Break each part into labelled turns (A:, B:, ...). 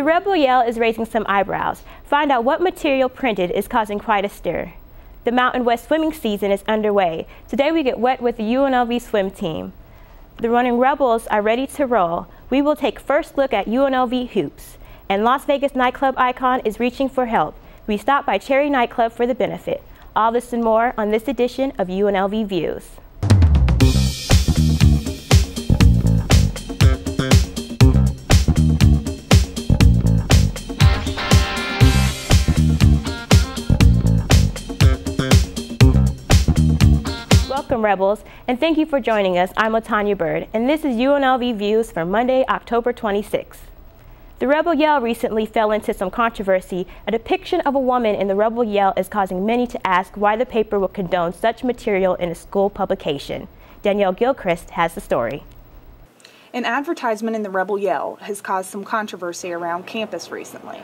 A: the rebel yell is raising some eyebrows. Find out what material printed is causing quite a stir. The Mountain West swimming season is underway. Today we get wet with the UNLV swim team. The running Rebels are ready to roll. We will take first look at UNLV hoops. And Las Vegas nightclub icon is reaching for help. We stopped by Cherry Nightclub for the benefit. All this and more on this edition of UNLV Views. Welcome, Rebels, and thank you for joining us. I'm LaTanya Bird, and this is UNLV Views for Monday, October 26th. The Rebel Yell recently fell into some controversy. A depiction of a woman in the Rebel Yell is causing many to ask why the paper will condone such material in a school publication. Danielle Gilchrist has the story.
B: An advertisement in the Rebel Yell has caused some controversy around campus recently.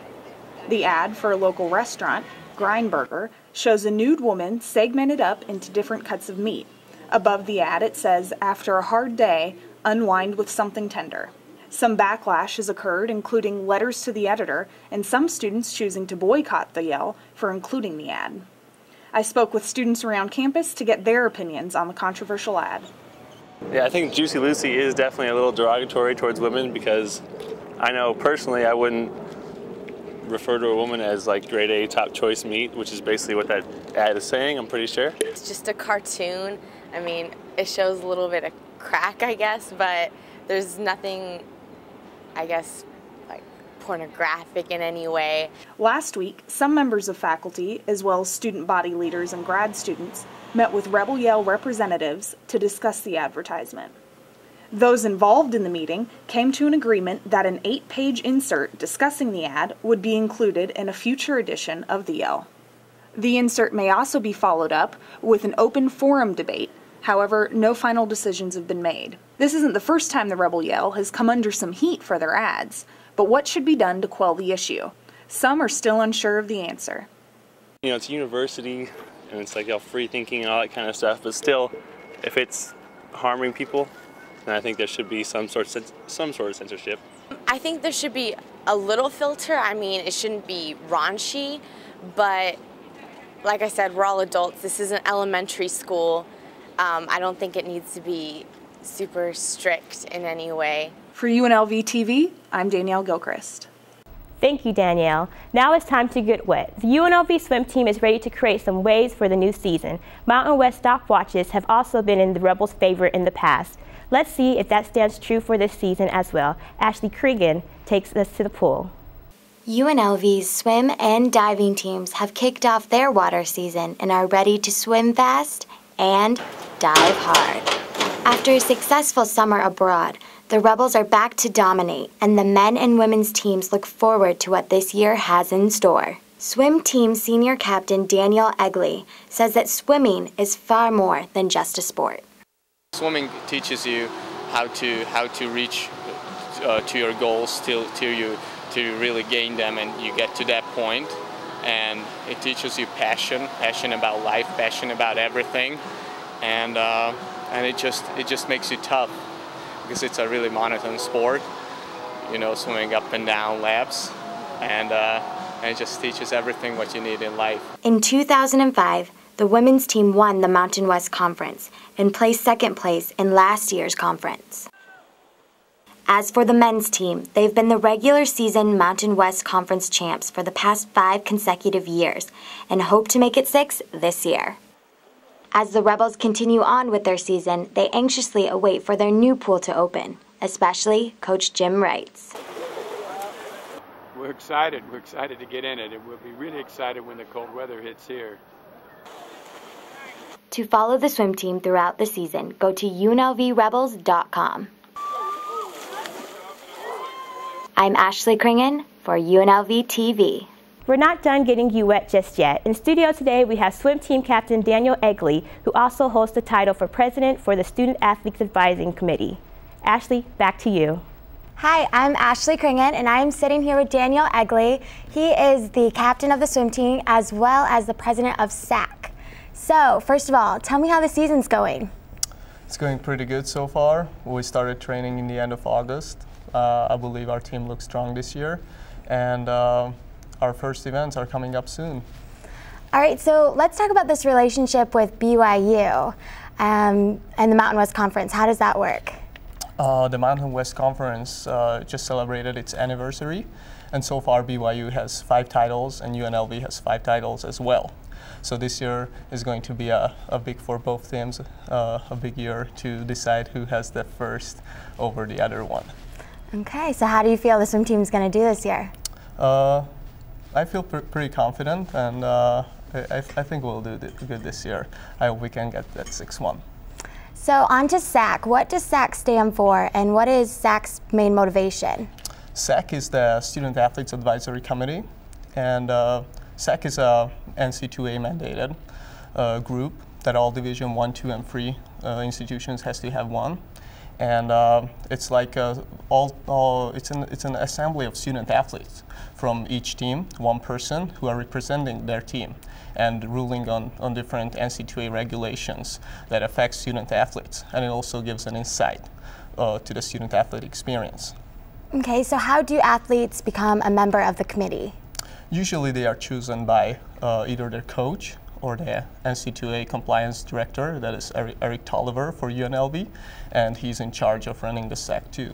B: The ad for a local restaurant, Grindburger, shows a nude woman segmented up into different cuts of meat. Above the ad it says, "After a hard day, unwind with something tender." Some backlash has occurred, including letters to the editor and some students choosing to boycott the Yell for including the ad. I spoke with students around campus to get their opinions on the controversial ad.
C: Yeah, I think Juicy Lucy is definitely a little derogatory towards women, because I know personally I wouldn't refer to a woman as like grade A top choice meat, which is basically what that ad is saying, I'm pretty sure.
D: It's just a cartoon. I mean, it shows a little bit of crack, I guess, but there's nothing, I guess, like pornographic in any way.
B: Last week, some members of faculty, as well as student body leaders and grad students, met with Rebel Yell representatives to discuss the advertisement. Those involved in the meeting came to an agreement that an 8-page insert discussing the ad would be included in a future edition of the Yell. The insert may also be followed up with an open forum debate. However, no final decisions have been made. This isn't the first time the Rebel Yell has come under some heat for their ads, but what should be done to quell the issue? Some are still unsure of the answer.
C: You know, it's a university and it's like free thinking and all that kind of stuff, but still, if it's harming people, then I think there should be some sort of censorship.
D: I think there should be a little filter. I mean, it shouldn't be raunchy, but like I said, we're all adults. This is an elementary school. I don't think it needs to be super strict in any way.
B: For UNLV TV, I'm Danielle Gilchrist.
A: Thank you, Danielle. Now it's time to get wet. The UNLV swim team is ready to create some waves for the new season. Mountain West stopwatches have also been in the Rebels' favor in the past. Let's see if that stands true for this season as well. Ashley Cregan takes us to the pool.
E: UNLV's swim and diving teams have kicked off their water season and are ready to swim fast and dive hard. After a successful summer abroad, the Rebels are back to dominate, and the men and women's teams look forward to what this year has in store. Swim team senior captain Daniel Egley says that swimming is far more than just a sport.
F: Swimming teaches you how to reach to your goals till you really gain them, and you get to that point. And it teaches you passion about life, passion about everything, and it just makes you tough, because it's a really monotone sport. You know, swimming up and down laps, and it just teaches everything what you need in life.
E: In 2005. The women's team won the Mountain West Conference and placed second place in last year's conference. As for the men's team, they've been the regular season Mountain West Conference champs for the past 5 consecutive years and hope to make it 6 this year. As the Rebels continue on with their season, they anxiously await for their new pool to open, especially Coach Jim Wrights.
G: We're excited. We're excited to get in it, and we'll be really excited when the cold weather hits here.
E: To follow the swim team throughout the season, go to unlvrebels.com. I'm Ashley Kringen for UNLV TV.
A: We're not done getting you wet just yet. In studio today, we have swim team captain Daniel Egley, who also holds the title for president for the Student Athletes Advising Committee. Ashley, back to you.
H: Hi, I'm Ashley Kringen, and I'm sitting here with Daniel Egley. He is the captain of the swim team as well as the president of SAC. So, first of all, tell me how the season's going.
I: It's going pretty good so far. We started training in the end of August. I believe our team looks strong this year. and our first events are coming up soon.
H: All right, so let's talk about this relationship with BYU and the Mountain West Conference. How does that work?
I: The Mountain West Conference just celebrated its anniversary, and so far BYU has 5 titles and UNLV has 5 titles as well. So this year is going to be a big, for both teams, a big year to decide who has the first over the other one.
H: Okay, so how do you feel the swim team is going to do this year?
I: I feel pretty confident, and I think we'll do good this year. I hope we can get that 6-1.
H: So on to SAC. What does SAC stand for, and what is SAC's main motivation?
I: SAC is the Student Athletes Advisory Committee, and SAC is a NC2A mandated group that all Division 1, 2, and 3 institutions has to have one. And it's like it's an assembly of student athletes from each team, one person who are representing their team and ruling on different NC2A regulations that affect student athletes. And it also gives an insight to the student athlete experience.
H: Okay, so how do athletes become a member of the committee?
I: Usually they are chosen by either their coach or the NC2A compliance director, that is Eric Tolliver for UNLV, and he's in charge of running the SAC too.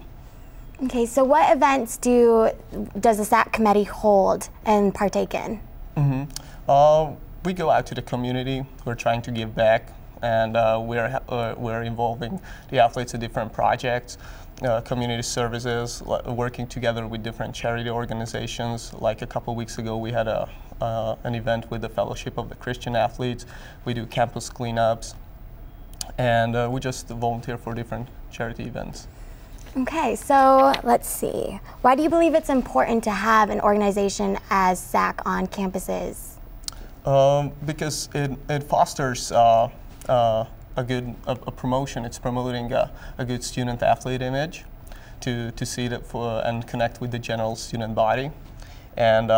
H: Okay, so what events does the SAC committee hold and partake in?
I: We go out to the community. We're trying to give back, and we're involving the athletes in different projects, community services, working together with different charity organizations. Like a couple weeks ago, we had an event with the Fellowship of the Christian Athletes. We do campus cleanups, and we just volunteer for different charity events.
H: Okay, so let's see. Why do you believe it's important to have an organization as SAC on campuses?
I: Because it fosters a promotion. It's promoting a good student athlete image to see that and connect with the general student body. And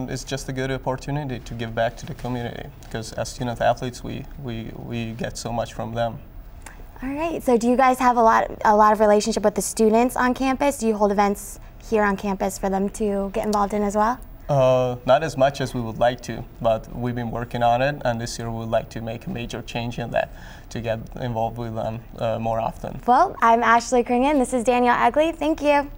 I: it's just a good opportunity to give back to the community, because as student athletes we get so much from them.
H: All right, so do you guys have a lot of relationship with the students on campus? Do you hold events here on campus for them to get involved in as well?
I: Not as much as we would like to, but we've been working on it, and this year we would like to make a major change in that to get involved with them more often.
H: Well, I'm Ashley Kringen. This is Danielle Egley. Thank you.